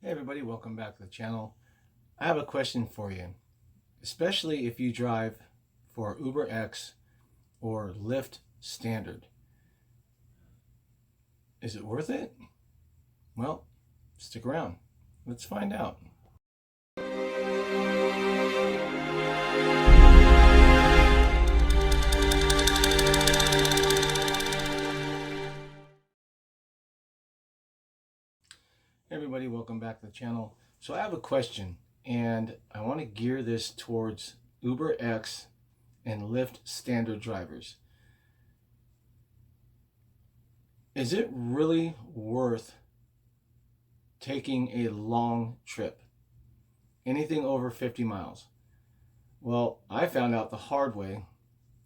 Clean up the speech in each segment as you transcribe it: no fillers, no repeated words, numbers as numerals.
Hey everybody, welcome back to the channel. I have a question for you, especially if you drive for Uber X or Lyft Standard. Is it worth it? Well, stick around. Let's find out. Hey everybody, welcome back to the channel. So I have a question, and I want to gear this towards Uber X and Lyft Standard drivers. Is it really worth taking a long trip? Anything over 50 miles? Well, I found out the hard way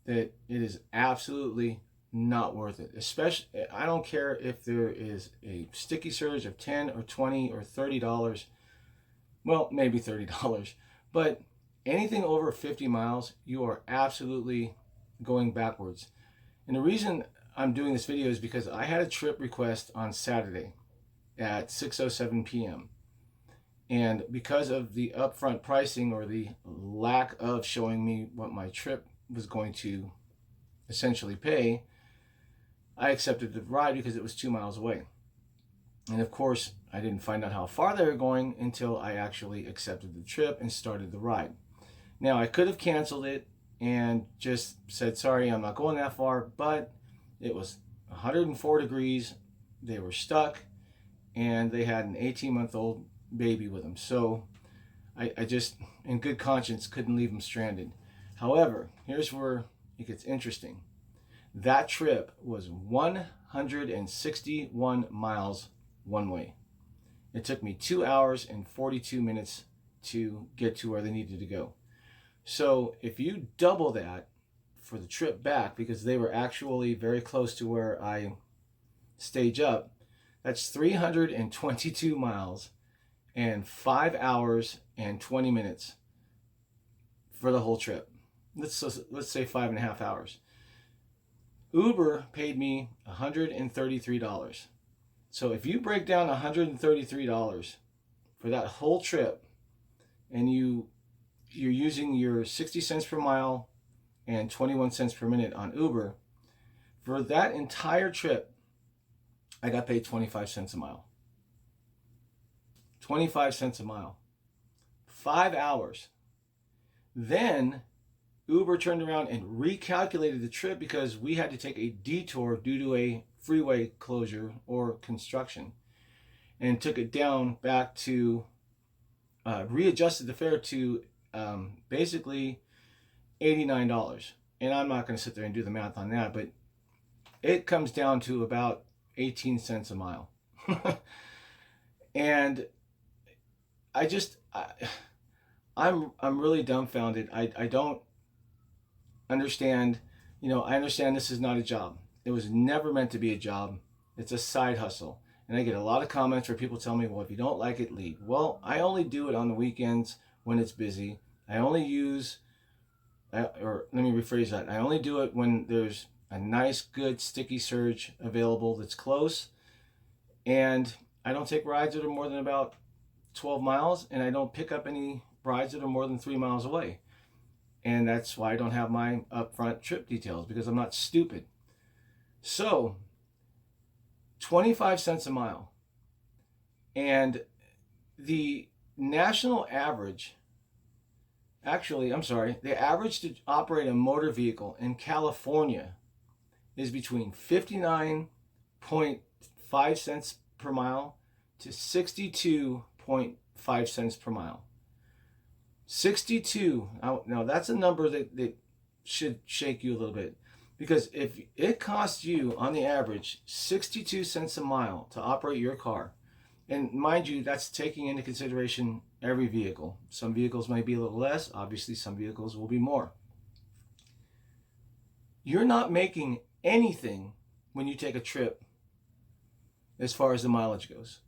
that it is absolutely not worth it. Especially, I don't care if there is a sticky surge of 10 or 20 or $30. Well, maybe $30, but anything over 50 miles, you are absolutely going backwards. And the reason I'm doing this video is because I had a trip request on Saturday at 6:07 p.m. And because of the upfront pricing or the lack of showing me what my trip was going to essentially pay, I accepted the ride because it was 2 miles away. And of course, I didn't find out how far they were going until I actually accepted the trip and started the ride. Now, I could have canceled it and just said, sorry, I'm not going that far, but it was 104 degrees. They were stuck and they had an 18-month-old baby with them. So I just, in good conscience, couldn't leave them stranded. However, here's where it gets interesting. That trip was 161 miles one way. It took me 2 hours and 42 minutes to get to where they needed to go. So if you double that for the trip back, because they were actually very close to where I stage up, that's 322 miles and 5 hours and 20 minutes for the whole trip. Let's say 5.5 hours. Uber paid me $133. So if you break down $133 for that whole trip, and you're using your 60 cents per mile and 21 cents per minute on Uber, for that entire trip, I got paid 25 cents a mile. 25 cents a mile. 5 hours. Then Uber turned around and recalculated the trip because we had to take a detour due to a freeway closure or construction, and took it down back to, readjusted the fare to basically $89. And I'm not going to sit there and do the math on that, but it comes down to about 18 cents a mile. And I'm really dumbfounded. I don't understand. I understand this is not a job. It was never meant to be a job. It's a side hustle. And I get a lot of comments where people tell me, well, if you don't like it, leave. Well, I only do it on the weekends when it's busy. I only use, or let me rephrase that. I only do it when there's a nice, good, sticky surge available that's close. And I don't take rides that are more than about 12 miles. And I don't pick up any rides that are more than 3 miles away. And that's why I don't have my upfront trip details, because I'm not stupid. So 25 cents a mile. And the national average, the average to operate a motor vehicle in California is between 59.5 cents per mile to 62.5 cents per mile. 62. Now that's a number that should shake you a little bit. Because if it costs you, on the average, 62 cents a mile to operate your car, and mind you, that's taking into consideration every vehicle. Some vehicles might be a little less. Obviously, some vehicles will be more. You're not making anything when you take a trip as far as the mileage goes.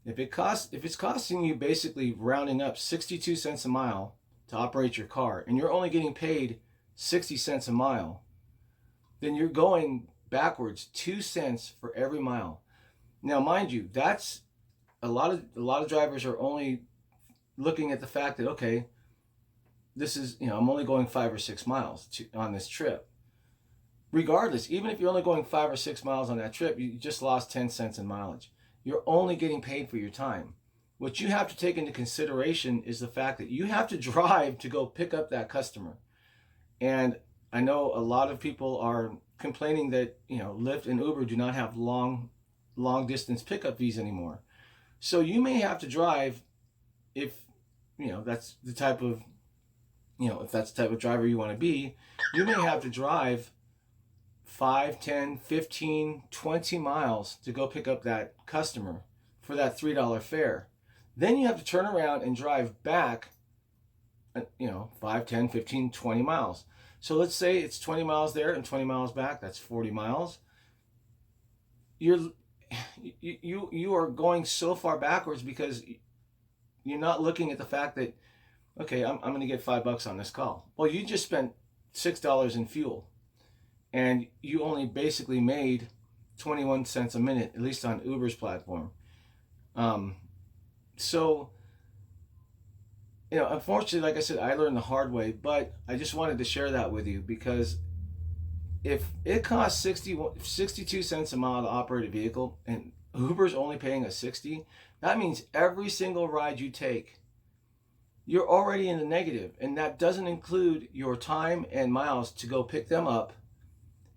If it's costing you, basically rounding up, 62 cents a mile to operate your car, and you're only getting paid 60 cents a mile, then you're going backwards 2 cents for every mile. Now, mind you, that's a lot of drivers are only looking at the fact that, okay, this is, I'm only going 5 or 6 miles on this trip. Regardless, even if you're only going 5 or 6 miles on that trip, you just lost 10 cents in mileage. You're only getting paid for your time. What you have to take into consideration is the fact that you have to drive to go pick up that customer. And I know a lot of people are complaining that, Lyft and Uber do not have long distance pickup fees anymore. So you may have to drive, if that's the type of if that's the type of driver you want to be, you may have to drive 5, 10, 15, 20 miles to go pick up that customer for that $3 fare. Then you have to turn around and drive back, 5, 10, 15, 20 miles. So let's say it's 20 miles there and 20 miles back. That's 40 miles. You are going so far backwards because you're not looking at the fact that, okay, I'm going to get $5 on this call. Well, you just spent $6 in fuel, and you only basically made 21 cents a minute, at least on Uber's platform. So, unfortunately, like I said, I learned the hard way, but I just wanted to share that with you, because if it costs 62 cents a mile to operate a vehicle and Uber's only paying us 60, that means every single ride you take, you're already in the negative, and that doesn't include your time and miles to go pick them up,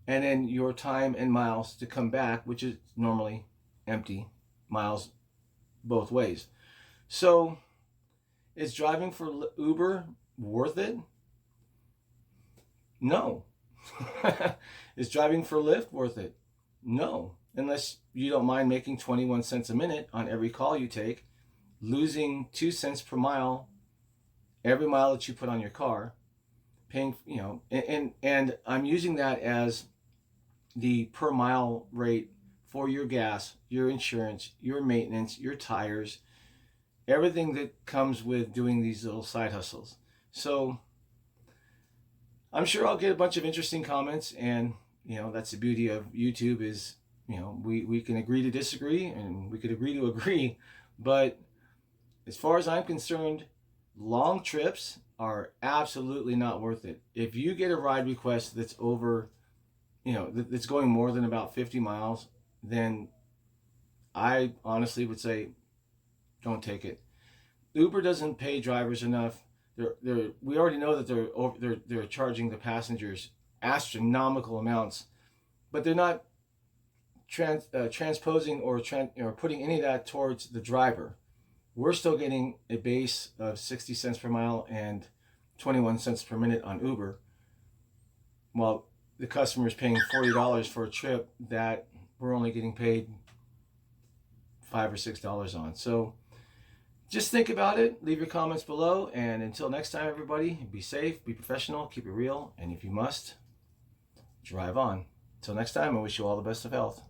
and then your time and miles to come back, which is normally empty miles both ways. So is driving for Uber worth it? No. Is driving for Lyft worth it? No. Unless you don't mind making 21 cents a minute on every call you take, losing 2 cents per mile every mile that you put on your car, paying, and I'm using that as the per mile rate for your gas, your insurance, your maintenance, your tires, everything that comes with doing these little side hustles. So I'm sure I'll get a bunch of interesting comments, and that's the beauty of YouTube is, we can agree to disagree, and we could agree to agree. But as far as I'm concerned, long trips are absolutely not worth it. If you get a ride request that's over, that's going more than about 50 miles, then I honestly would say don't take it. Uber doesn't pay drivers enough. We already know that they're charging the passengers astronomical amounts, but they're not transposing or putting any of that towards the driver. We're still getting a base of 60 cents per mile and 21 cents per minute on Uber, while the customer is paying $40 for a trip that we're only getting paid $5 or $6 on. So just think about it. Leave your comments below. And until next time, everybody, be safe, be professional, keep it real. And if you must, drive on. Until next time, I wish you all the best of health.